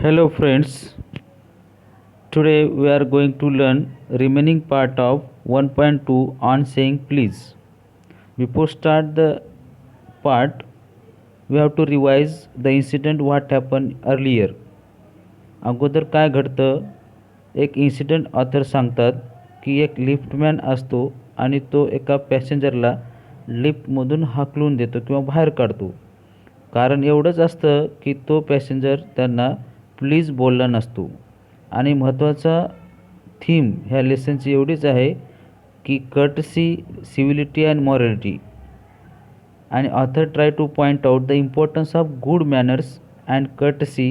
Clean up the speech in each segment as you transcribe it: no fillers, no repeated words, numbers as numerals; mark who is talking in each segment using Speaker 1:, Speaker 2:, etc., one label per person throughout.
Speaker 1: Hello friends, today we are going to learn remaining part of 1.2 on saying please. Before start the part, we have to revise the incident what happened earlier. अगोदर काय घडतं, एक incident author सांगतात की एक liftman असतो आणि तो एका पॅसेंजरला लिफ्टमधून हाकलून देतो किंवा बाहेर काढतो. कारण एवढंच असतं की तो पॅसेंजर त्यांना प्लीज बोलला नसतो. आणि महत्त्वाचा थीम ह्या लेसनची एवढीच आहे की कर्टसी, सिव्हिलिटी अँड मॉरॅलिटी. आणि author try two point out the importance of good manners and courtesy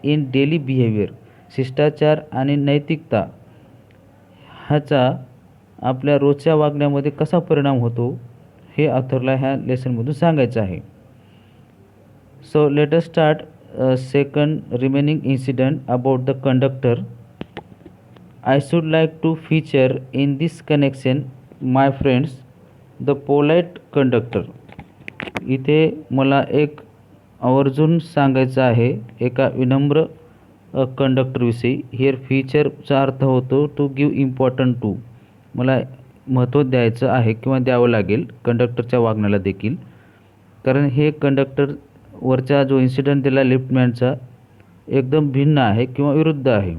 Speaker 1: in daily behaviour. शिष्टाचार आणि नैतिकता ह्याचा आपल्या रोजच्या वागण्यामध्ये कसा परिणाम होतो हे ऑथरला ह्या लेसनमधून सांगायचं आहे. So let us start second remaining incident about the conductor. I should like to feature in this connection my friends the polite conductor. इथे मला एक आवर्जून सांगायचं आहे एका विनम्र कंडक्टरविषयी. हिअर फीचरचा अर्थ होतो टू गिव इम्पॉर्टंट टू. मला महत्त्व द्यायचं आहे किंवा द्यावं लागेल कंडक्टरच्या वागण्याला देखील. कारण हे कंडक्टर वरचा जो इन्सिडेंट दिला लिफ्टमॅनचा एकदम भिन्न आहे किंवा विरुद्ध आहे.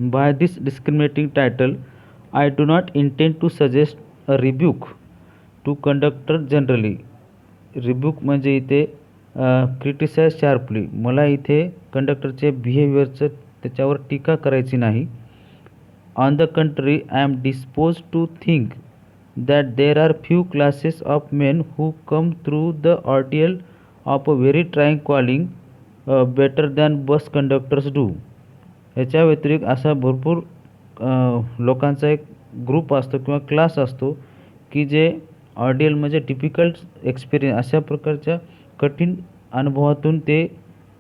Speaker 1: By this discriminating title I do not intend to suggest a rebuke to conductor generally. Rebuke म्हणजे इथे क्रिटिसाइज शार्पली. मला इथे कंडक्टरचे बिहेवियरचं त्याच्यावर टीका करायची नाही. On the country I am disposed to think that there are few classes of men who come through the ordeal of a very trying calling better than bus conductors do. ह्याच्या व्यतिरिक्त असा भरपूर लोकांचा एक ग्रुप असतो किंवा class असतो की जे ऑर्डियल म्हणजे डिफिकल्ट एक्सपिरियन्स अशा प्रकारच्या कठीण अनुभवातून ते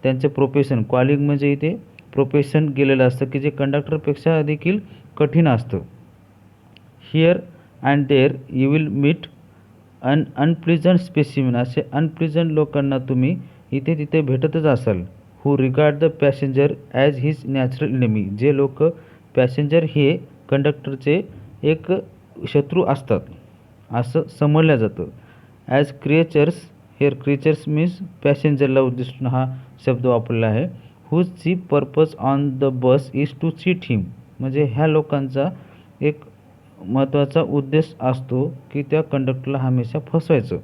Speaker 1: त्यांचे प्रोफेशन, कॉलिंग म्हणजे इथे प्रोफेशन गेलेलं असतं की जे कंडक्टरपेक्षा देखील कठीण असतं. Here and there you will meet unpleasant specimen. असे अनप्लिजंट लोकांना तुम्ही इथे तिथे भेटतच असाल. Who regard the passenger as his natural enemy. जे लोक पॅसेंजर हे कंडक्टरचे एक शत्रू असतात असं समजलं जातं. As creatures, here creatures means पॅसेंजरला उद्देशून हा शब्द वापरला आहे. Whose chief purpose on the bus is to cheat him. म्हणजे ह्या लोकांचा एक महत्त्वाचा उद्देश असतो की त्या कंडक्टरला हमेशा फसवायचं.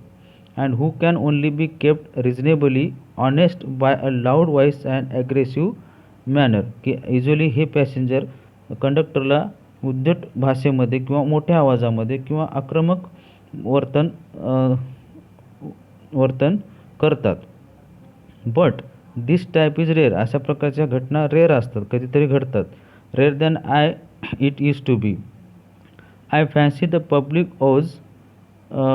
Speaker 1: And who can only be kept reasonably honest by a loud voice and aggressive manner. की युजली हे पॅसेंजर कंडक्टरला उद्धट भाषेमध्ये किंवा मोठ्या आवाजामध्ये किंवा आक्रमक वर्तन करतात. But this type is rare. अशा प्रकारच्या घटना रेअर असतात, कधीतरी घडतात. Rare than I it is to be. I fancy the public owes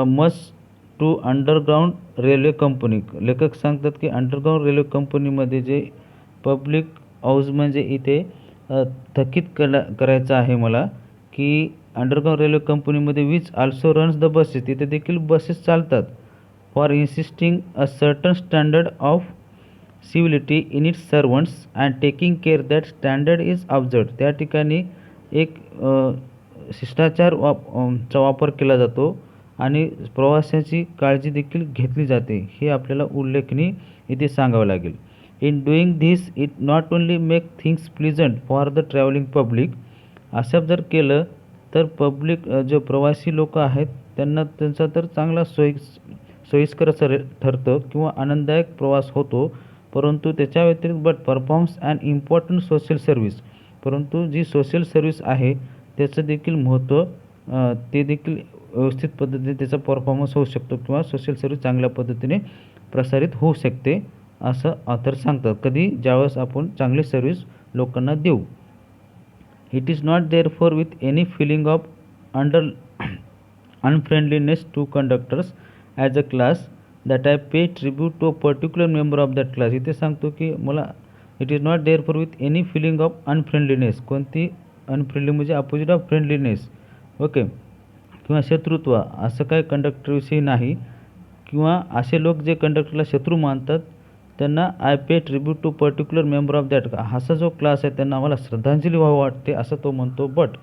Speaker 1: must to underground railway company. लेखक सांगतात की अंडरग्राऊंड रेल्वे कंपनीमध्ये जे पब्लिक हाऊस म्हणजे इथे थकीत करायचं आहे मला की अंडरग्राऊंड रेल्वे कंपनीमध्ये which also runs the buses. तिथे देखील बसेस चालतात. For insisting a certain standard of civility in its servants and taking care that standard is observed. त्या ठिकाणी एक शिष्टाचार चा वापर केला जातो आणि प्रवाशाची काळजी देखील घेतली जाते. हे आपल्याला उल्लेखनीय इथे सांगावं लागेल. In doing this it not only make things pleasant for the travelling public. असं जर केलं तर पब्लिक जो प्रवासी लोक आहेत त्यांना त्यांचा तर चांगला सोयीस्कर ठरतं किंवा आनंददायक प्रवास होतो. परंतु त्याच्या व्यतिरिक्त but performs and important social service. परंतु जी सोशल सर्व्हिस आहे त्याचं देखील महत्त्व ते देखील व्यवस्थित पद्धतीने त्याचा परफॉर्मन्स होऊ शकतो किंवा सोशल सर्व्हिस चांगल्या पद्धतीने प्रसारित होऊ शकते असं ऑथर सांगतात. कधी ज्यावेळेस आपण चांगली सर्व्हिस लोकांना देऊ. It is not there for with any feeling of unfriendliness to conductors as a class that I pay tribute to a particular member of that class. इथे सांगतो की मला it is not there for with any feeling of unfriendliness. कोणती unfriendly म्हणजे opposite of friendliness, okay, किंवा शत्रुत्व असं काय कंडक्टरविषयी नाही. किंवा असे लोक जे कंडक्टरला शत्रू मानतात त्यांना I pay tribute to particular member of that, असा जो क्लास आहे त्यांना आम्हाला श्रद्धांजली व्हावं वाटते असं तो म्हणतो. But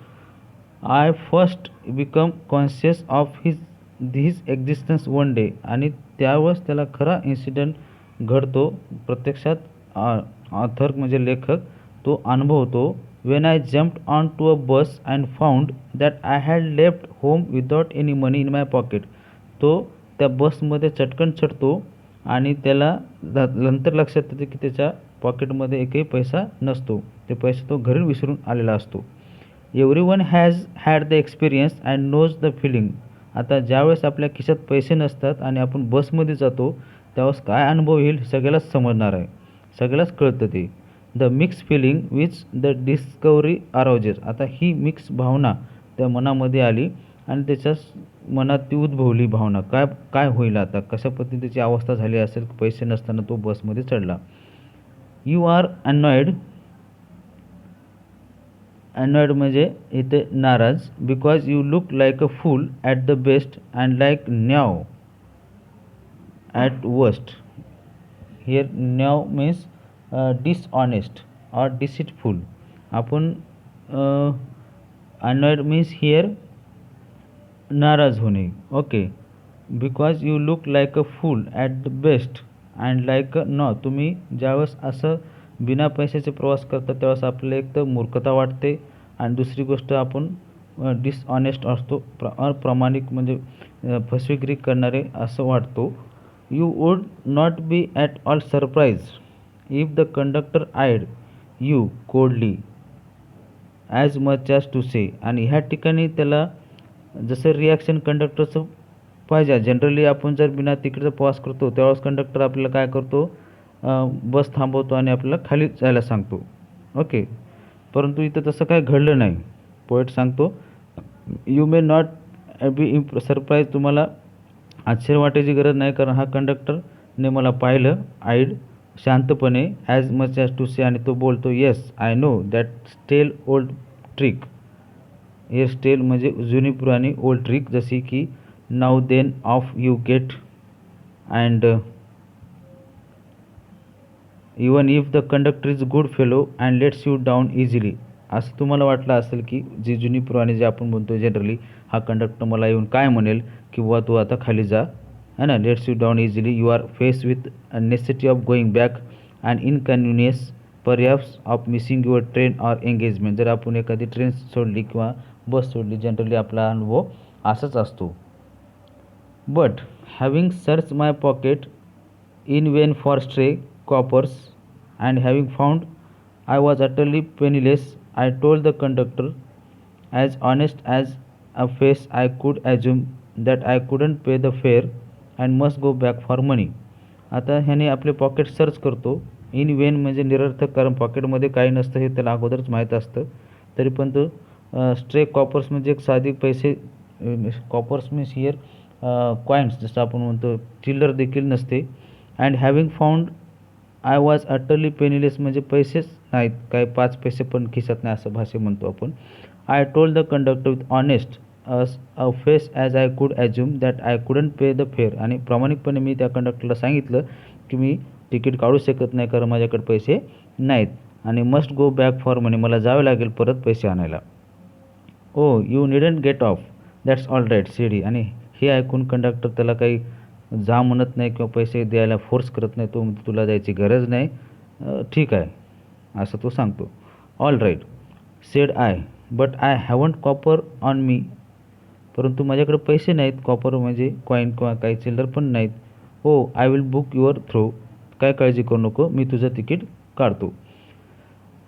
Speaker 1: I first become conscious of his existence one day, आणि त्यावेळेस त्याला खरा इन्सिडेंट घडतो, प्रत्यक्षात ऑथर म्हणजे लेखक तो अनुभवतो. When I jumped on to a bus and found that I had left home without any money in my pocket. तो त्या बसमध्ये चटकन चढतो आणि त्याला नंतर लक्षात येते की त्याच्या पॉकेटमध्ये एकही पैसा नसतो, ते पैसे तो घरी विसरून आलेला असतो. Everyone has had the experience and knows the feeling. आता ज्यावेळेस आपल्या खिशात पैसे नसतात आणि आपण बसमध्ये जातो त्यावेळेस काय अनुभव येईल हे सगळ्यालाच समजणार आहे, सगळ्यालाच कळतं ते. The mix feeling which the discovery arouses. आता ही मिक्स भावना त्या मनामध्ये आली आणि त्याच्या मनात ती उद्भवली भावना, काय काय होईल आता, कशा पद्धतीची अवस्था झाली असेल पैसे नसताना तो बसमध्ये चढला. You R annoyed. अनॉइड म्हणजे इथे नाराज. Because you look like a fool at the best and like knave at worst. Here knave means dishonest or deceitful. आपण अनॉइड मीन्स हिअर नाराज होणे. Okay. Because you look like a fool at the best and like a knave. तुम्ही ज्यावेळेस असं बिना पैशाचे प्रवास करता त्यावेळेस आपल्याला एक तर मूर्खता वाटते आणि दुसरी गोष्ट आपण डिसऑनेस्ट असतो, अप्रामाणिक म्हणजे फसवेगिरी करणारे असं वाटतो. You would not be at all surprise if the conductor eyed you coldly as much as to say. आणि ह्या ठिकाणी त्याला जसं रिॲक्शन कंडक्टरचं पाहिजे. जनरली आपण जर बिना तिकीटचा प्रवास करतो त्यावेळेस कंडक्टर आपल्याला काय करतो, बस थांबवतो आणि आपल्याला खाली जायला सांगतो. ओके. परंतु इथं तसं काय घडलं नाही. पोएट सांगतो you may not be surprise. तुम्हाला आश्चर्य वाटायची गरज नाही, कारण हा कंडक्टरने मला पाहिलं आईड शांतपणे as much as to say, आणि तो बोलतो yes I know that stale old trick. हे स्टेल म्हणजे जुनी पुराणी, ओल्ड ट्रिक जशी की now then off you get and even if the conductor is good fellow and lets you down easily. असं तुम्हाला वाटलं असेल की जी जुनी पुराणी जे आपण म्हणतो जनरली, हा कंडक्टर मला येऊन काय म्हणेल किंवा तू आता खाली जा, है ना, lets you down easily. You are face with necessity of going back and inconvenience perhaps of missing your train or engagement. जर आपण एखादी ट्रेन सोडली किंवा बस सोडली, जनरली आपला अनुभव असाच असतो. But having search my pocket in Wien for stray coppers and having found I was utterly penniless, I told the conductor as honest as a face I could assume that I couldn't pay the fare and must go back for money. आता ह्याने आपले pocket search करतो. In Wien म्हणजे निरर्थक, कारण पॉकेटमध्ये काही नसतं हे त्याला अगोदरच माहीत असतं. तरी पण तो स्ट्रे कॉपर्स म्हणजे एक साधी पैसे, कॉपर्स मीन्स हिअर कॉईन्स, जसं आपण म्हणतो चिल्लर देखील नसते. And having found I was utterly penniless म्हणजे पैसेच नाहीत, काय 5 पैसे पण खिशात नाही असं भाषे म्हणतो आपण. I told the conductor with honest a face as I could assume that I couldn't pay the fair. आणि प्रामाणिकपणे मी त्या कंडक्टरला सांगितलं की मी तिकीट काढू शकत नाही कारण माझ्याकडे पैसे नाहीत आणि must go back for money, मला जावे लागेल परत पैसे आणायला. Oh you needn't get off that's all right said he. आणि हे ऐकून कंडक्टर त्याला काही जा म्हणत नाही किंवा पैसे द्यायला फोर्स करत नाही. तो तुला जायची गरज नाही, ठीक आहे असं तो सांगतो. All right said I but I haven't copper on me. परंतु माझ्याकडे पैसे नाहीत, कॉपर म्हणजे कॉईन किंवा काही चिल्लर पण नाहीत. हो I will book your through. काय काळजी करू नको, मी तुझं तिकीट काढतो.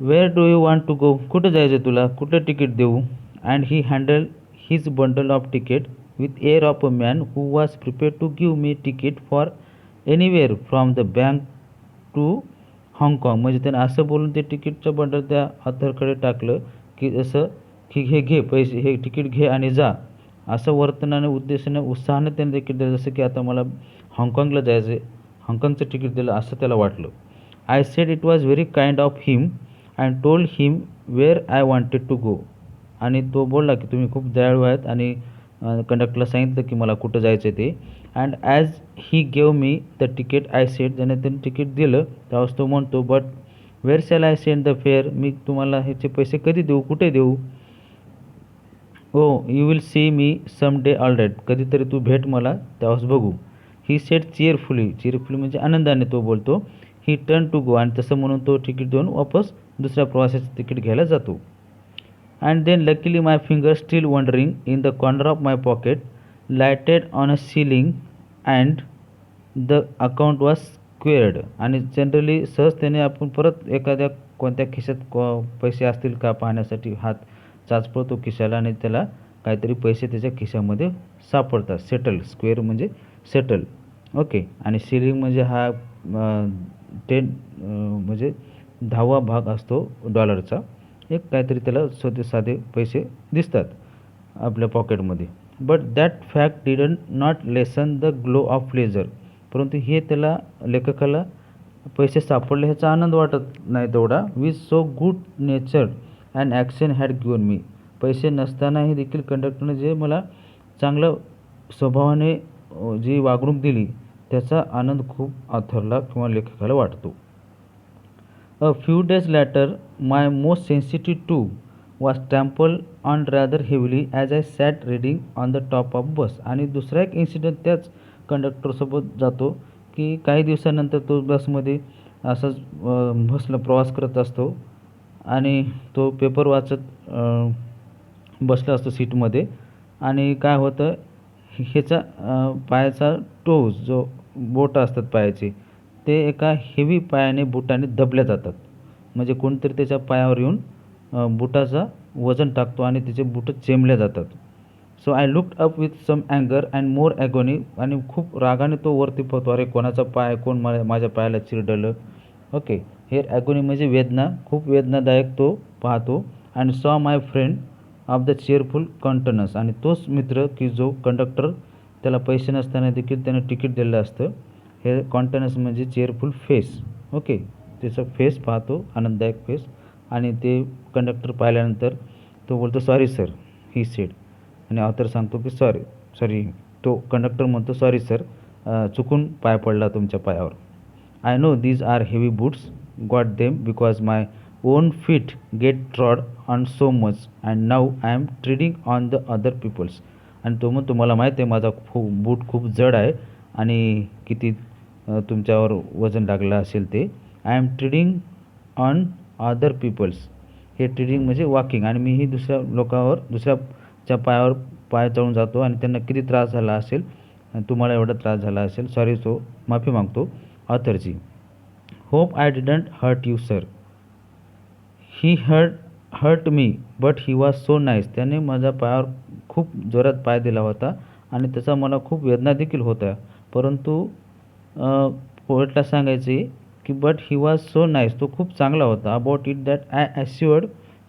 Speaker 1: Where do you want to go. कुठं जायचं तुला, कुठलं तिकीट देऊ. And he handle his bundle of ticket with air of a man who was prepared to give me ticket for anywhere from the bank to Hong Kong. म्हणजे त्यानं असं बोलून ते तिकीटचं बंडल त्या ऑथरकडे टाकलं की जसं की हे घे पैसे, हे तिकीट घे आणि जा, असं वर्तनाने उद्देशाने उत्साहाने त्याने तिकीट दिलं, जसं की आता मला हाँगकाँगला जायचं आहे, हाँगकाँगचं तिकीट दिलं असं त्याला वाटलं. I said it was very kind of him and told him where I wanted to go. आणि तो बोलला की तुम्ही खूप दयाळू आहेत आणि कंडक्टरला सांगितलं की मला कुठं जायचं आहे ते. And as he gave me the ticket I said, ज्याने त्यांनी तिकीट दिलं त्यावेळेस तो म्हणतो, but where shall I send the fare, मी तुम्हाला ह्याचे पैसे कधी देऊ, कुठे देऊ. हो, you will see me some day all right, कधीतरी तू भेट मला त्यावेळेस बघू. ही सेड चीअरफुली, चीअरफुली म्हणजे आनंदाने तो बोलतो. ही टर्न टू गो, आणि तसं म्हणून तो तिकीट देऊन वापस दुसऱ्या प्रवासाचं तिकीट घ्यायला जातो. And then luckily my finger still wandering in the corner of my pocket lighted on a shilling and the account was squared. आणि जनरली सहजतेने आपण परत एखाद्या कोणत्या खिशात पैसे असतील का पाहण्यासाठी हात चाचपळतो खिशाला, आणि त्याला काहीतरी पैसे त्याच्या खिशामध्ये सापडतात. सेटल, स्क्वेअर म्हणजे सेटल, ओके. आणि सिलिंग म्हणजे हा 10 म्हणजे 10वा भाग असतो डॉलरचा. एक काहीतरी त्याला साधे पैसे दिसतात आपल्या पॉकेटमध्ये. But that fact didn't not lessen the glow of pleasure. परंतु हे त्याला लेखकाला पैसे सापडले ह्याचा आनंद वाटत नाही तेवढा. With so good nature and action had given me. पैसे नसतानाही देखील कंडक्टरने जे मला चांगलं स्वभावाने जी वागणूक दिली त्याचा आनंद खूप ऑथरला किंवा लेखकाला वाटतो. A few days later my most sensitive toe was trample on rather heavily as I sat reading on the top of bus. आणि दुसरा एक इन्सिडेंट त्याच कंडक्टरसोबत जातो की काही दिवसानंतर तो बसमध्ये असंच बसला प्रवास करत असतो आणि तो पेपर वाचत बसला असतो सीटमध्ये. आणि काय होतं, ह्याचा पायाचा टोज जो बोटं असतात पायाचे ते एका हेवी पायाने बुटाने दबल्या जातात. म्हणजे कोणतरी त्याच्या पायावर येऊन बुटाचा वजन टाकतो आणि त्याचे बुटं चेंबल्या जातात. So I looked up with some अँगर अँड मोर ॲगोनी. आणि खूप रागाने तो वरती पाहतो, अरे कोणाचा पाय, कोण माझ्या पायाला चिरडलं. ओके, हेअर ॲगोनी म्हणजे वेदना, खूप वेदनादायक तो पाहतो. अँड सॉ माय फ्रेंड ऑफ द चेअरफुल कॉन्टनस. आणि तोच मित्र की जो कंडक्टर त्याला पैसे नसताना देखील त्यानं तिकीट दिलेलं असतं. हे कॉन्टनस म्हणजे चेअरफुल फेस. ओके, त्याचा फेस पाहतो, आनंददायक फेस. आणि ते कंडक्टर पाहिल्यानंतर तो बोलतो, सॉरी सर, ही सेड. आणि ऑथर सांगतो की सॉरी. तो कंडक्टर म्हणतो, सॉरी सर, चुकून पाय पडला तुमच्या पायावर. I know these are heavy boots, got them because my own feet get trod on so much and now I am treading on the other peoples. आणि तो म्हणतो, मला माहीत आहे माझा बूट खूप जड आहे आणि किती तुमच्यावर वजन लागलं असेल ते. I am treading on other peoples. हे ट्रेडिंग म्हणजे वॉकिंग, आणि मीही दुसऱ्या लोकांवर, दुसऱ्याच्या पायावर पाय चढून जातो आणि त्यांना किती त्रास झाला असेल, तुम्हाला एवढा त्रास झाला असेल, सॉरी. सो माफी मागतो ऑथरची. Hope I didn't hurt you sir. He hurt me but he was so nice. त्याने माझ्या पायावर खूप जोरात पाय दिला होता आणि त्याचा मला खूप वेदना देखील होत्या. परंतु पोएटला सांगायचे की but he was so nice, तो खूप चांगला होता. About it that I assured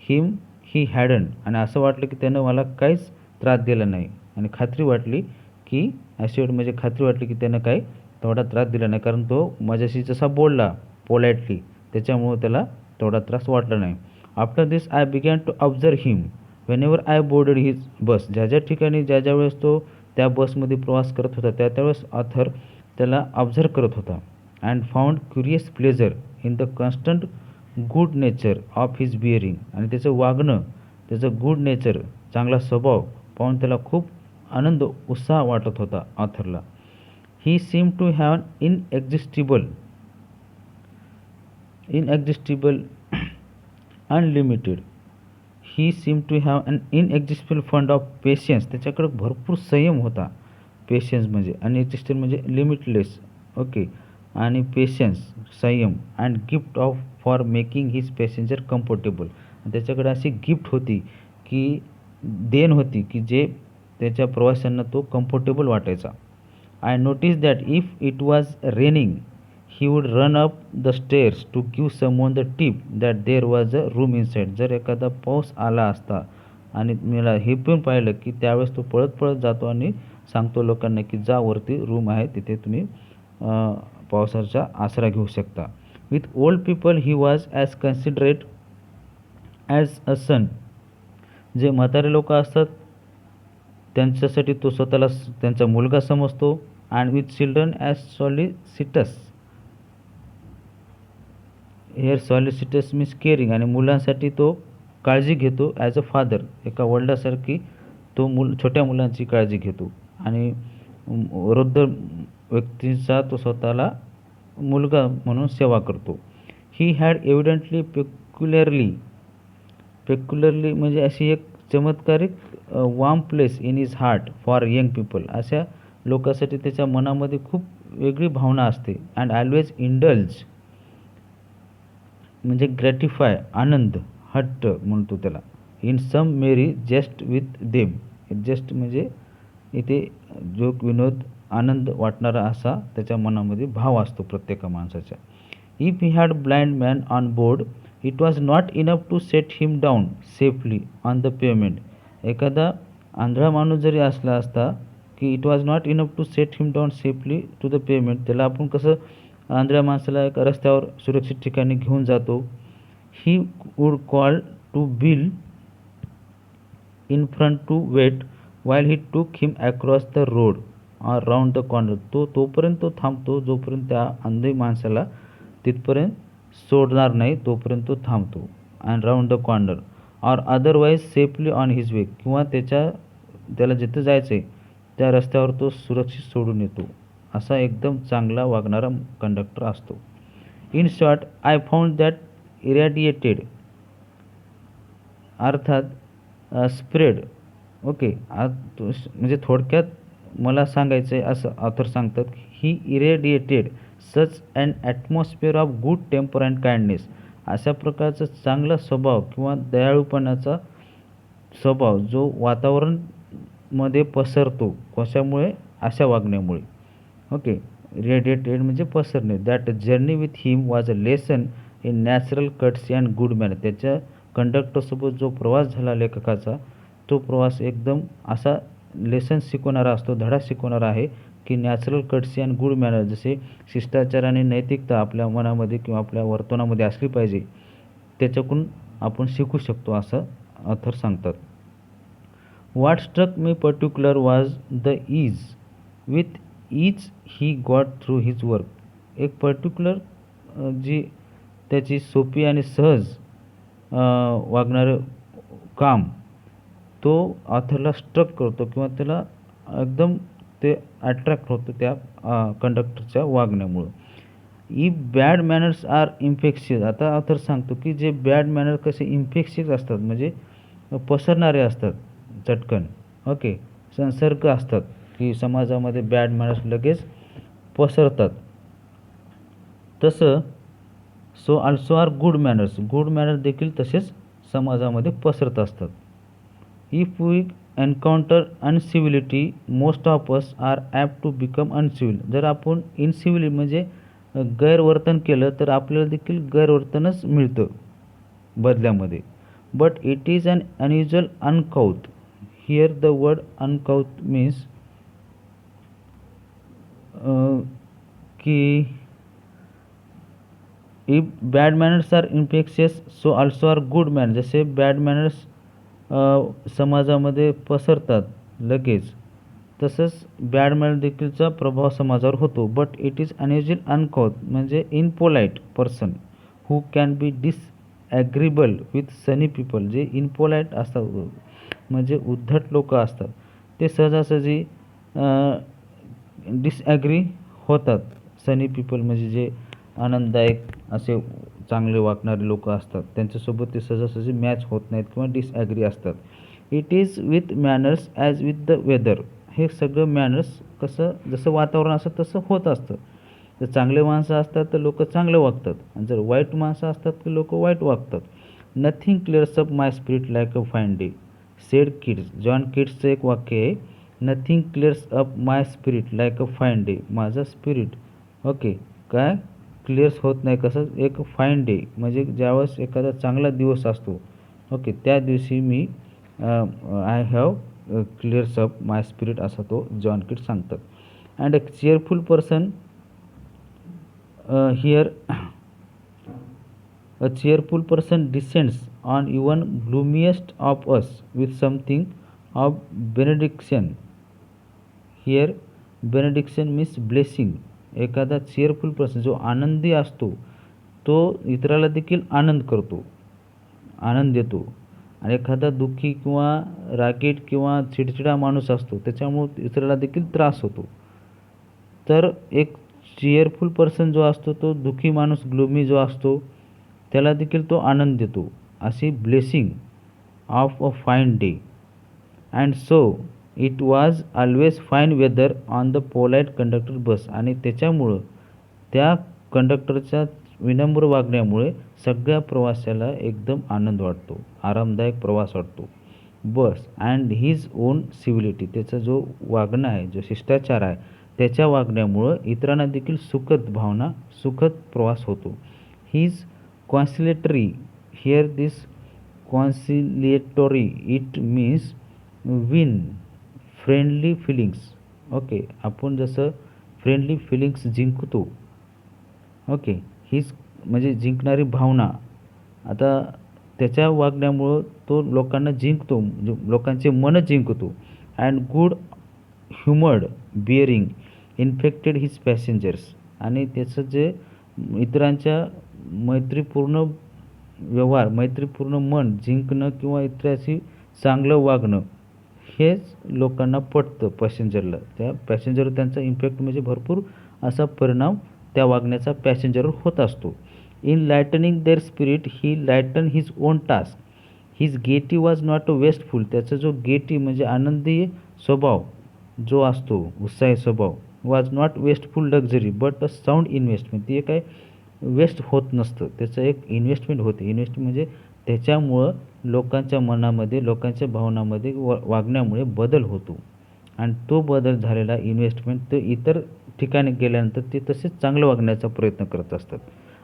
Speaker 1: him he hadn't. आणि असं वाटलं की त्यानं मला काहीच त्रास दिला नाही. आणि खात्री वाटली की ॲश्युअर्ड म्हणजे खात्री वाटली की त्यानं काही तेवढा त्रास दिला नाही, कारण तो माझ्याशी जसा बोलला पोलाइटली त्याच्यामुळं त्याला तेवढा त्रास वाटला नाही. After this I began to observe him whenever I boarded his bus. ज्या ठिकाणी ज्या वेळेस तो त्या बसमध्ये प्रवास करत होता त्यावेळेस ऑथर त्याला ऑब्झर्व करत होता. And found curious pleasure in the constant good nature of his bearing. आणि त्याचं वागणं, त्याचं गुड नेचर, चांगला स्वभाव पाहून त्याला खूप आनंद, उत्साह वाटत होता ऑथरला. He seem to have an inexhaustible unlimited. He seem to have an inexhaustible fund of patience. त्याच्याकडे भरपूर संयम होता. पेशन्स म्हणजे, अनएक्झिस्टेबल म्हणजे लिमिटलेस. ओके, आणि पेशन्स, संयम. And gift of for making his passenger comfortable. त्याच्याकडे अशी गिफ्ट होती की देण होती की जे त्याच्या प्रवाशांना तो कम्फर्टेबल वाटायचा. I notice that if it was raining he would run up the stairs to give someone the tip that there was a room inside. जर एखादा पाऊस आला असता आणि मला हे पण पाहिलं की त्यावेळेस तो पळत पळत जातो आणि सांगतो लोकांना की जा वरती रूम आहे, तिथे तुम्ही पावसाचा आसरा घेऊ शकता. With old people he was as considerate as a son. जे म्हातारे लोक असतात त्यांच्यासाठी तो स्वतःला त्यांचा मुलगा समजतो. and with children as solicitous. Here solicitous means caring, आणि मुलांसाठी तो काळजी घेतो ॲज अ फादर, एका वडिलासारखी तो छोट्या मुलांची काळजी घेतो. आणि वृद्ध व्यक्तींचा तो स्वतःला मुलगा म्हणून सेवा करतो. ही हॅड एव्हिडंटली पेक्युलरली म्हणजे अशी एक चमत्कारिक warm place in his heart for young people. अशा लोकांसाठी त्याच्या मनामध्ये खूप वेगळी भावना असते. अँड ऑलवेज इंडल्ज म्हणजे ग्रॅटिफाय, आनंद, हट्ट म्हणतो त्याला. In some merry just with them. Just म्हणजे इथे जोक, विनोद, आनंद वाटणारा असा त्याच्या मनामध्ये भाव असतो प्रत्येक माणसाच्या. If he had blind man on board it was not enough to set him down safely on the payment. एखादा आंधळा माणूस जरी असला असता की it was not enough to set him down safely to the payment, त्याला आपण कसं आंधळ्या माणसाला एका रस्त्यावर सुरक्षित ठिकाणी घेऊन जातो. He would call to Bill in front to wait while he took him across the road or round the corner. तोपर्यंत तो थांबतो जोपर्यंत त्या अंधी माणसाला तिथपर्यंत सोडणार नाही, तोपर्यंत तो थांबतो. And round the corner or otherwise safely on his way. किंवा त्याला जिथं जायचं आहे त्या रस्त्यावर तो सुरक्षित सोडून येतो. असा एकदम चांगला वागणारा कंडक्टर असतो. In short I found that irradiated अर्थात स्प्रेड. ओके, म्हणजे थोडक्यात मला सांगायचं आहे असं ऑथर सांगतात. He irradiated such and atmosphere of good temper and kindness. अशा प्रकारचा चांगला स्वभाव किंवा दयाळूपणाचा स्वभाव जो वातावरणमध्ये पसरतो. कशामुळे? अशा वागण्यामुळे. ओके, रेडिएटेड म्हणजे पसरणे. That journey with him was a lesson in natural cuts and good manner. त्याच्या कंडक्टरसोबत जो प्रवास झाला लेखकाचा, तो प्रवास एकदम असा लेसन शिकवणारा असतो, धडा शिकवणारा आहे की नॅचरल कट्सी अँड गुड मॅनर, जसे शिष्टाचार आणि नैतिकता आपल्या मनामध्ये किंवा आपल्या वर्तनामध्ये असली पाहिजे, त्याच्याकडून आपण शिकू शकतो असं ऑथर सांगतात. What struck me particular was the ease with each he got through his work. एक पर्टिक्युलर जी त्याची सोपी आणि सहज वागणारं काम तो ऑथरला स्ट्रक करतो किंवा त्याला एकदम ते अट्रॅक्ट होतं त्या कंडक्टरच्या वागण्यामुळं. If bad manners are infectious. आता ऑथर सांगतो की जे बॅड मॅनर कसे इन्फेक्शियस असतात म्हणजे पसरणारे असतात चटकन. ओके, संसर्ग असतात की समाजामध्ये बॅड मॅनर्स लगेच पसरतात. तसं so also are good manners. Good manner देखील तसेच समाजामध्ये पसरत असतात. If we encounter incivility most of us are apt to become uncivil. जर आपण इनसिव्हिली म्हणजे गैरवर्तन केलं तर आपल्याला देखील गैरवर्तनच मिळतं बदल्यामध्ये. But it is an unusual uncouth. Here the word uncouth means की if bad manners are infectious so also are good manners. जसे बॅड मॅनर्स समाजामध्ये पसरतात लगेच, तसंच बॅड मॅनर देखीलचा प्रभाव समाजावर होतो. But it is unusual uncouth म्हणजे impolite person who can be disagreeable with sunny people. जे इनपोलाईट असतात म्हणजे उद्धट लोक असतात ते सहजासहजी डिसॲग्री होतात. सनी पीपल म्हणजे जे आनंददायक असे चांगले वागणारे लोक असतात त्यांच्यासोबत ते सहजासहजी मॅच होत नाहीत किंवा डिसॲग्री असतात. It is with manners as with the weather. हे सगळं मॅनर्स कसं जसं वातावरण असतं तसं होत असतं. जर चांगले माणसं असतात तर लोक चांगलं वागतात आणि जर वाईट माणसं असतात तर लोक वाईट वागतात. Nothing clears up my spirit like a fine day said Keats. John किड्सचं एक वाक्य आहे, nothing clears up my spirit like a fine day. माझं स्पिरिट ओके काय क्लिअर्स होत नाही कसं एक फाईन डे म्हणजे ज्यावेळेस एखादा चांगला दिवस असतो ओके त्या दिवशी मी I have clears up my spirit असा तो जॉन किड्स सांगतात. And a cheerful person here a cheerful person descends on even gloomiest of us with something of benediction. Here benediction means blessing. एखादा cheerful person जो आनंदी असतो तो इतराला देखील आनंद करतो, आनंद देतो. आणि एखादा दुःखी किंवा रागीट किंवा चिडचिडा माणूस असतो त्याच्यामुळे इतराला देखील त्रास होतो. तर एक चीयरफुल पर्सन जो असतो तो दुःखी माणूस ग्लूमी जो असतो त्याला देखील तो आनंद देतो. अशी blessing of a fine day. And so it was always fine weather on the polite conductor bus. आणि त्याच्यामुळं त्या कंडक्टरच्या विनम्र वागण्यामुळे सगळ्या प्रवाशाला एकदम आनंद वाटतो, आरामदायक प्रवास वाटतो. बस अँड हिज ओन सिव्हिलिटी, त्याचा जो वागणं आहे, जो शिष्टाचार आहे त्याच्या वागण्यामुळं इतरांना देखील सुखद प्रवास होतो. His conciliatory, here this conciliatory it means win friendly feelings. Okay, आपण जसं फ्रेंडली फिलिंग्स जिंकतो. ओके, हीच म्हणजे जिंकणारी भावना. आता त्याच्या वागण्यामुळं तो लोकांना जिंकतो, लोकांचे मन जिंकतो. And good humoured bearing infected his passengers. आणि त्याचं जे इतरांच्या मैत्रीपूर्ण व्यवहार, मैत्रीपूर्ण मन जिंकणं किंवा इतरांशी चांगलं वागणं हेच लोकांना पटतं पॅसेंजरला. त्या पॅसेंजरवर त्यांचा इम्पॅक्ट म्हणजे भरपूर असा परिणाम त्या वागण्याचा पॅसेंजरवर होत असतो. In lightening their spirit he lighten his own task. His gaiety was not a wasteful. त्याचा जो गेटी म्हणजे आनंदी स्वभाव जो असतो, उत्साही स्वभाव, was not wasteful luxury but a sound investment. ते काय वेस्ट होत नसतं, त्याचं एक इन्व्हेस्टमेंट होते. इन्व्हेस्टमेंट म्हणजे त्याच्यामुळं लोकांच्या मनामध्ये, लोकांच्या भावनामध्ये वागण्यामुळे बदल होतो. आणि तो बदल झालेला इन्व्हेस्टमेंट ते इतर ठिकाणी गेल्यानंतर ते तसेच चांगलं वागण्याचा प्रयत्न करत असतात.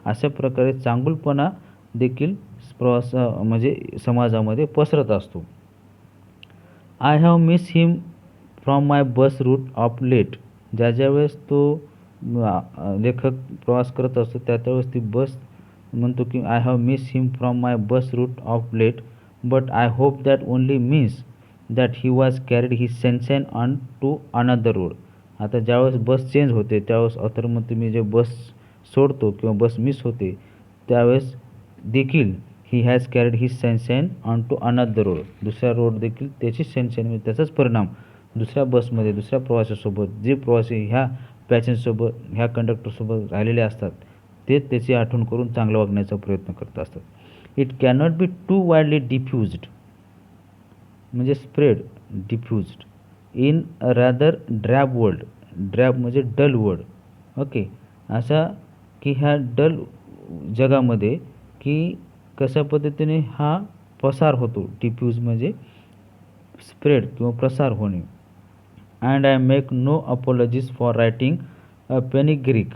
Speaker 1: अशा प्रकारे चांगुलपणा देखील प्रवास म्हणजे समाजामध्ये पसरत असतो. I have miss him from my bus route of late. ज्या वेळेस तो लेखक प्रवास करत असतो त्यावेळेस ती बस म्हणतो की I have miss him from my bus route of late but I hope that only means that he was carried he sunshine on to another road. आता ज्यावेळेस बस चेंज होते त्यावेळेस ऑथर म्हणतो मी जे बस सोडतो किंवा बस मिस होते त्यावेळेस देखील he has carried he sunshine on to another road. दुसऱ्या रोड देखील त्याची सनशाईन म्हणजे त्याचाच परिणाम दुसऱ्या बसमध्ये दुसऱ्या प्रवाशासोबत जे प्रवासी ह्या पॅसेंजरसोबत ह्या कंडक्टरसोबत राहिलेले असतात ते त्याची आठवण करून चांगलं वागण्याचा प्रयत्न करत असतात. It cannot be too widely diffused म्हणजे spread, diffused in a rather drab world. Drab म्हणजे डल वर्ल्ड. ओके, असा की ह्या डल जगामध्ये की कशा पद्धतीने हा प्रसार होतो. डिफ्यूज म्हणजे स्प्रेड किंवा प्रसार होणे. And I make no apologies for writing a panegyric.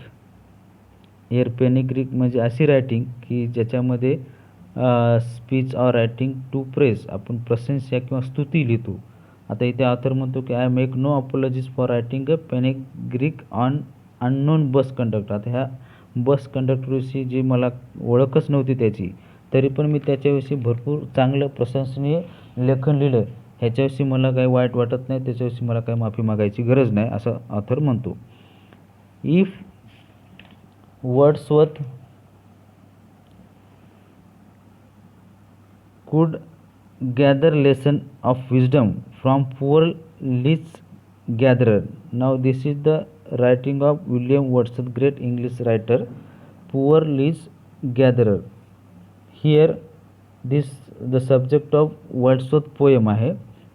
Speaker 1: Here panegyric म्हणजे अशी रायटिंग की ज्याच्यामध्ये speech or writing to praise, आपण प्रशंसा किंवा स्तुती लिहितो. आता इथे ऑथर म्हणतो की I make no apologies for writing a panegyric on unknown bus conductor. आता ह्या बस कंडक्टरविषयी जी मला ओळखच नव्हती त्याची, तरी पण मी त्याच्याविषयी भरपूर चांगलं प्रशंसनीय लेखन लिहिलं. ह्याच्याविषयी मला काही वाईट वाटत नाही, त्याच्याविषयी मला काही माफी मागायची गरज नाही असं ऑथर म्हणतो. If Wordsworth could gather lesson of wisdom from poor list gatherer. Now this is the writing of William Wordsworth, great English writer. Poor list gatherer. Here this the subject of Wordsworth poem आहे.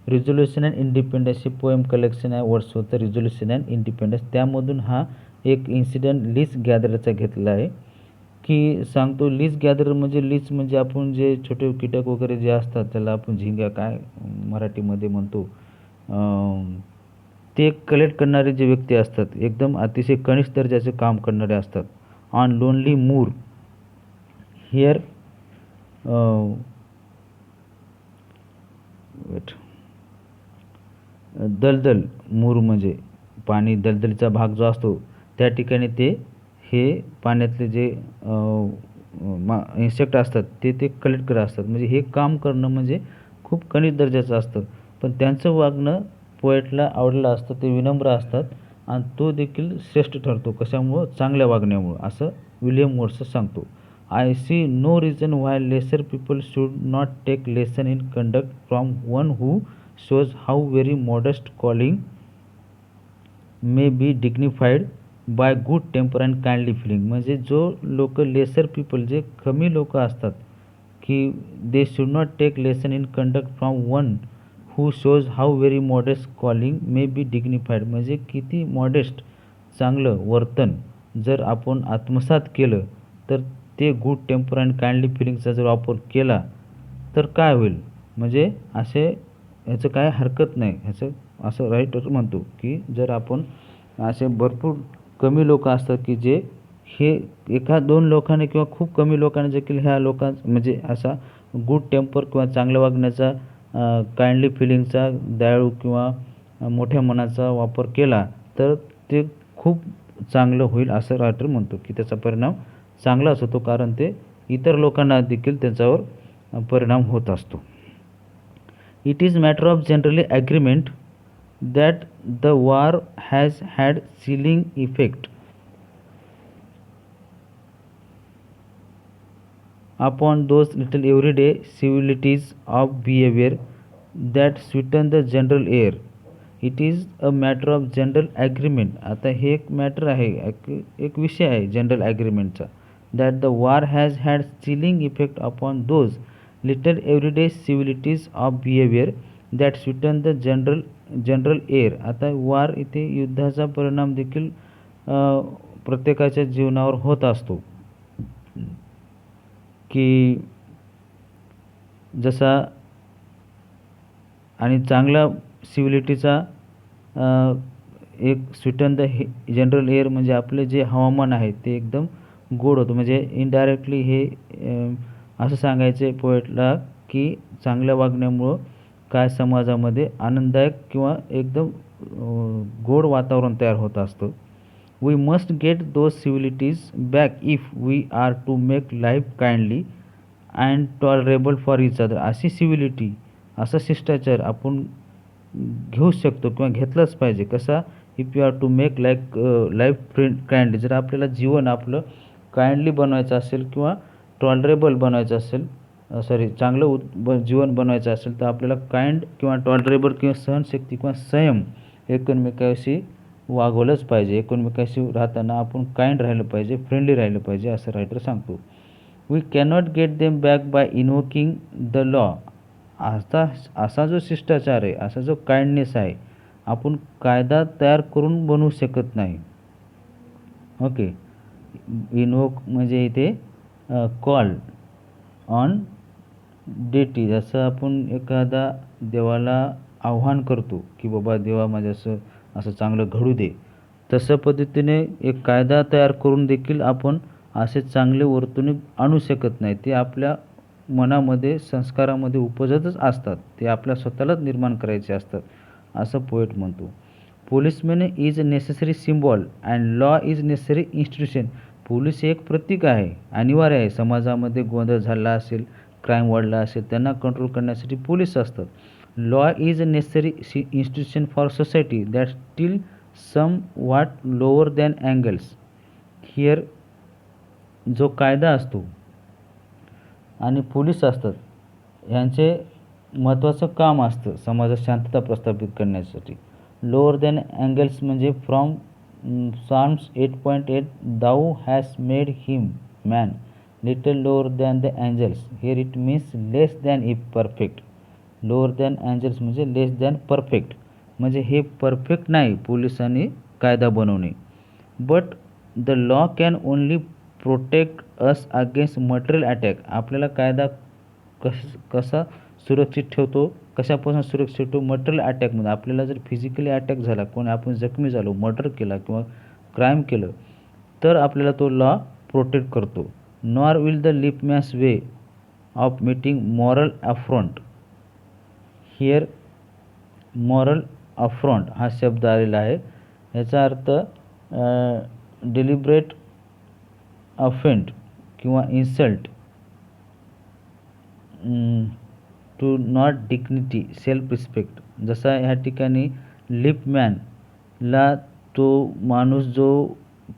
Speaker 1: Resolution and independence he poem collection आहे Wordsworth, resolution and independence. त्यामधून हा एक incident list गॅदरचा घेतला आहे की सांगतो. List gather म्हणजे लिस्ट म्हणजे आपण जे छोटे कीटक वगैरे जे असतात त्याला आपण झिंग्या काय मराठीमध्ये म्हणतो, ते कलेक्ट करणारे जे व्यक्ती असतात एकदम अतिशय कनिष्ठ दर्जाचे काम करणारे असतात. On lonely moor. हिअर दलदल, मूर म्हणजे पाणी, दलदलीचा भाग जो असतो त्या ठिकाणी ते हे पाण्यातले जे इन्सेक्ट असतात ते कलेक्ट करत असतात. म्हणजे हे काम करणं म्हणजे खूप कनिष्ठ दर्जाचं असतं. पण त्यांचं वागणं पोएटला आवडलेलं असतं. ते विनम्र असतात आणि तो देखील श्रेष्ठ ठरतो. कशामुळं? चांगल्या वागण्यामुळं, असं विलियम वॉट्स सांगतो. I see no reason why lesser people should not take lesson in conduct from one who shows how very modest calling may be dignified by good temper and kindly feeling. म्हणजे जो लोक laser people, जे कमी लोक असतात, की they should not take lesson in conduct from one who shows how very modest calling may be dignified. म्हणजे किती मॉडेस्ट चांगलं वर्तन जर आपण आत्मसात केलं, तर ते गुड टेम्पर अँड काइंडली फिलिंगचा जर वापर केला तर काय होईल? म्हणजे असे ह्याचं काय हरकत नाही, ह्याचं असं रायटर म्हणतो की जर आपण असे भरपूर कमी लोक असतात की जे हे एका दोन लोकांनी किंवा खूप कमी लोकांनी देखील ह्या म्हणजे असा गुड टेम्पर किंवा चांगल्या वागण्याचा, काइंडली फिलिंगचा, दयाळू किंवा मोठ्या मनाचा वापर केला तर ते खूप चांगलं होईल, असं रायटर म्हणतो की त्याचा परिणाम चांगलाच होतो, कारण ते इतर लोकांना देखील त्याच्यावर परिणाम होत असतो. It is matter of generally agreement that the war has had chilling effect upon those little everyday civilities of behavior that sweeten the general air. It is a matter of general agreement. आता हे एक matter आहे, एक विषय आहे general ॲग्रीमेंटचा. that the war has had chilling effect upon those little everyday civilities of behavior that sweeten the general air. आता वार इथे युद्धाचा परिणाम देखील प्रत्येकाच्या जीवनावर होत असतो, की जसा आणि चांगला सिव्हिलिटीचा एक स्वीटन द जनरल एअर म्हणजे आपले जे हवामान आहे ते एकदम गोड होतं. म्हणजे इनडायरेक्टली हे असं सांगायचं आहे पोएटला की चांगल्या वागण्यामुळं काय समाजामध्ये आनंददायक किंवा एकदम गोड वातावरण तयार होत असतं. We must get those civilities back if we are to make life kindly and tolerable for each other. अशी सिव्हिलिटी, असा शिष्टाचार आपण घेऊ शकतो किंवा घेतलाच पाहिजे. कसा? If you are to make life kindly. जर आपल्याला जीवन आपलं काइंडली बनवायचं असेल किंवा टॉलरेबल बनवायचं असेल, चांगलं जीवन बनवायचं असेल, तर आपल्याला काइंड किंवा टॉलरेबल किंवा सहनशक्ती किंवा संयम एकमेकांशी वागवलंच पाहिजे. एकमेकांशी राहताना आपण काइंड राहिलं पाहिजे, फ्रेंडली राहिलं पाहिजे, असं रायटर सांगतो. We cannot get them back by invoking the law. असा जो शिष्टाचार आहे, असा जो काइंडनेस आहे, आपण कायदा तयार करून बनवू शकत नाही. ओके. इन्व्होक म्हणजे इथे कॉल ऑन डेटी. जसं आपण एखादा देवाला आव्हान करतो की बाबा देवा माझ्या असं चांगलं घडू दे, तसं पद्धतीने एक कायदा तयार करून देखील आपण असे चांगले वर्तणूक आणू शकत नाही. ते आपल्या मनामध्ये, संस्कारामध्ये उपजतच असतात, ते आपल्या स्वतःलाच निर्माण करायचे असतात, असं पोएट म्हणतो. Policeman is a necessary symbol and law is necessary institution. Police एक प्रतीक आहे, अनिवार्य आहे. समाजामध्ये गोंधळ झाला असेल, क्राईम वाढला असेल, त्यांना कंट्रोल करण्यासाठी पोलीस असतात. Law is a necessary institution for society that still some what lower than angles. Here जो कायदा असतो आणि पोलीस असतात, यांचे महत्त्वाचं काम असतं समाजात शांतता प्रस्थापित करण्यासाठी. लोअर दॅन अँगल्स म्हणजे from Psalms 8.8 Thou hast made him man little lower than the angels. Here it means less than if perfect. Lower than angels म्हणजे less than perfect. म्हणजे हे परफेक्ट नाही पोलिसांनी कायदा बनवणे. But the law can only protect us against material attack. आपल्याला कायदा कसा सुरक्षित ठेवतो, कशापासून सुरक्षित ठेवतो? मटेरियल अटॅकमध्ये. आपल्याला जर फिजिकली अटॅक झाला, कोणी आपण जखमी झालो, मर्डर केला किंवा क्राईम केलं, तर आपल्याला तो लॉ प्रोटेक्ट करतो. Nor will the Lippmann's way of meeting moral affront. Here moral affront हा शब्द आलेला आहे. याचा अर्थ डिलिब्रेट अफेंट किंवा insult to not dignity, self respect. जसा ह्या ठिकाणी लिपमॅनला तो माणूस जो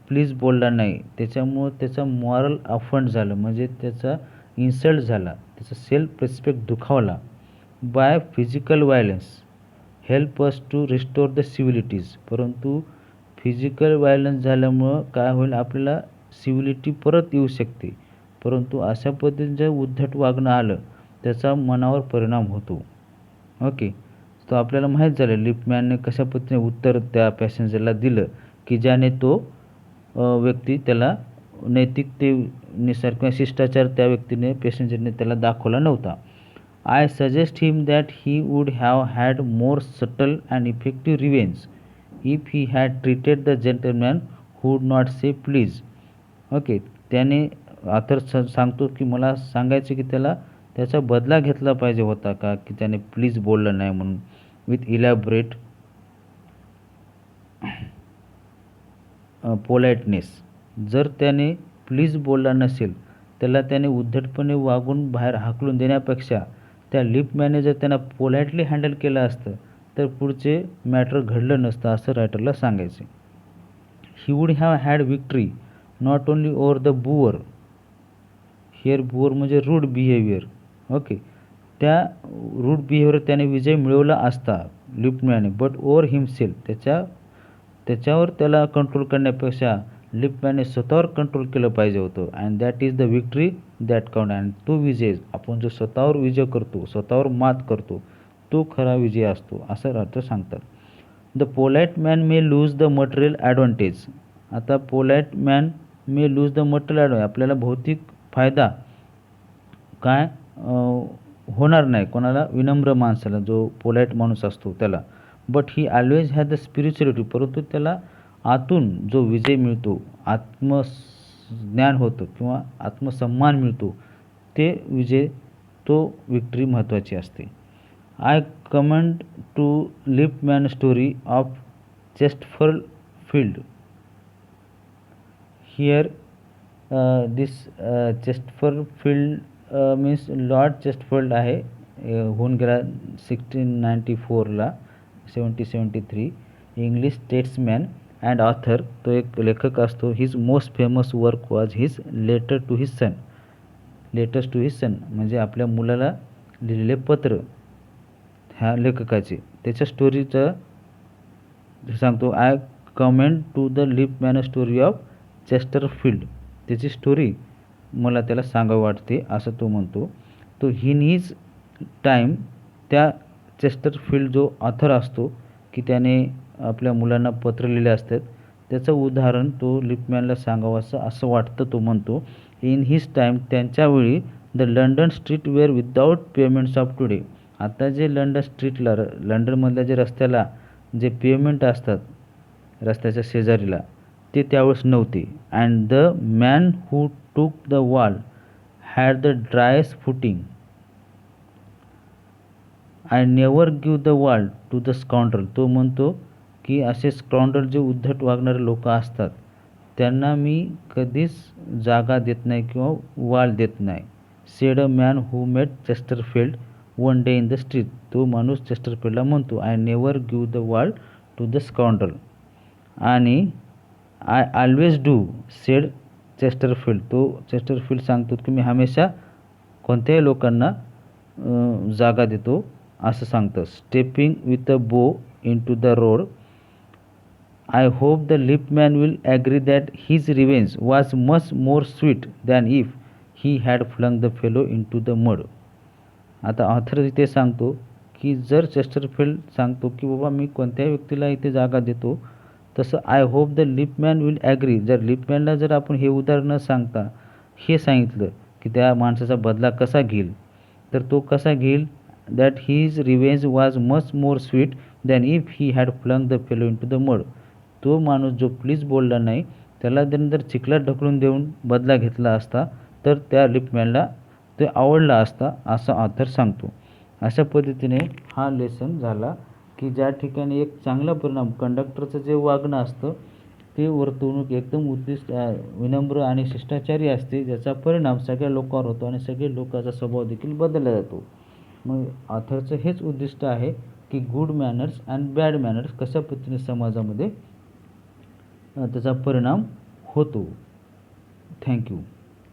Speaker 1: प्लीज बोलला नाही त्याच्यामुळं त्याचा मॉरल अफंड झालं, म्हणजे त्याचा इन्सल्ट झाला, त्याचा सेल्फ रिस्पेक्ट दुखावला. By physical violence help us to restore the civilities. परंतु फिजिकल व्हायलन्स झाल्यामुळं काय होईल, आपल्याला सिव्हिलिटी परत येऊ शकते. परंतु अशा पद्धतीनं जर उद्धट वागणं आलं त्याचा मनावर परिणाम होतो. ओके, तर आपल्याला माहीत झालं लिफ्टमॅनने कशा पद्धतीने उत्तर त्या पॅसेंजरला दिलं की ज्याने तो व्यक्ती त्याला नैतिकतेनुसार किंवा शिष्टाचार त्या व्यक्तीने पॅसेंजरने त्याला दाखवला नव्हता. I suggest him that he would have had more subtle and effective revenge if he had treated the gentleman who would not say please. Okay, त्याने ऑथर सांगतो की मला सांगायचं की त्याला त्याचा बदला घेतला पाहिजे होता का की त्याने प्लीज बोललं नाही म्हणून. With elaborate politeness. जर त्याने प्लीज बोलला नसेल त्याला त्याने उद्धटपणे वागून बाहेर हाकलून देण्यापेक्षा त्या लिफ्टमॅनने जर त्यांना पोलाइटली हँडल केलं असतं तर पुढचे मॅटर घडलं नसतं असं रायटरला सांगायचे. He would have had victory not only over the boor. Here boor means rude behaviour. Okay, त्या रूड बिहेवियर त्याने विजय मिळवला असता लिफ्टमॅनने, बट ओव्हर हिमसेल्फ त्याच्यावर त्याला कंट्रोल करण्यापेक्षा लिफ्टमॅनने स्वतःवर कंट्रोल केलं पाहिजे होतं. And that is the victory that count. And तो विजय आपण जो स्वतःवर विजय करतो, स्वतःवर मात करतो, तो खरा विजय असतो असं रायटर सांगतात. The polite man may lose the material advantage. आता polite man may lose the material advantage, आपल्याला भौतिक फायदा काय होणार नाही कोणाला, विनम्र माणसाला, जो पोलाइट माणूस असतो त्याला. But he always has the spirituality. परंतु त्याला आतून जो विजय मिळतो, आत्मज्ञान होतं किंवा आत्मसन्मान मिळतो, ते विजय, तो विक्ट्री महत्त्वाची असते. I commend to liftman story of Chesterfield. Here this Chesterfield means Lord Chesterfield आहे, होऊन गेला 1694ला, 1773. English statesman and author. तो एक लेखक असतो. His most famous work was his letters to his son, म्हणजे आपल्या मुलाला लिहिलेले पत्र ह्या लेखकाचे. त्याच्या स्टोरीचं सांगतो. I comment to the liftman story of Chesterfield. त्याची स्टोरी मला त्याला सांगावं वाटते असं तो म्हणतो. तो इन हिज टाईम, त्या चेस्टरफील्ड जो ऑथर असतो की त्याने आपल्या मुलांना पत्र लिहिले असतात, त्याचं उदाहरण तो लिफ्टमॅनला सांगावं असं वाटतं. तो म्हणतो इन हिज टाईम, त्यांच्यावेळी the London street were without payments of today. आता जे लंडन स्ट्रीटला, लंडनमधल्या जे रस्त्याला जे पेमेंट असतात रस्त्याच्या शेजारीला, ते त्यावेळेस नव्हते. And the man who took the wall had the driest footing. I never give the wall to the scoundrel. तो म्हणतो की असे स्काउंड्रल जे उद्धट वागणारे लोक असतात त्यांना मी कधीच जागा देत नाही किंवा वाल देत नाही. Said a man who met Chesterfield one day in the street. तो माणूस चेस्टरफील्डला म्हणतो I never give the wall to the scoundrel. आणि I always do said Chesterfield. तो चेस्टरफील्ड सांगतो की मी हमेशा कोणत्याही लोकांना जागा देतो असं सांगतं. Stepping with a bow in to the road. I hope the liftman will agree that his revenge was much more sweet than if he had flung the fellow in to the mud. आता author इथे सांगतो की जर Chesterfield सांगतो की बाबा मी कोणत्याही व्यक्तीला इथे जागा देतो, तसं I hope the liftman will agree. जर लिफ्टमॅनला जर आपण हे उदाहरण सांगता हे सांगितलं की त्या माणसाचा बदला कसा घेईल, तर तो कसा घेईल, that his revenge was much more sweet than if he had flung the fellow in to the mud. तो माणूस जो प्लीज बोलला नाही त्याला जर चिखलात ढकलून देऊन बदला घेतला असता तर त्या लिफ्टमॅनला ते आवडला असता असं ऑथर सांगतो. अशा पद्धतीने हा लेसन झाला की ज्या ठिकाणी एक चांगला परिणाम, कंडक्टरचं जे वागणं असतं ते वर्तवणूक एकदम विनम्र आणि शिष्टाचारी असते, ज्याचा परिणाम सगळ्या लोकांवर होतो आणि सगळे लोकांचा स्वभाव देखील बदलला जातो. मग ऑथरचं हेच उद्दिष्ट आहे की good manners and bad manners कशा पद्धतीने समाजामध्ये त्याचा परिणाम होतो. थँक्यू.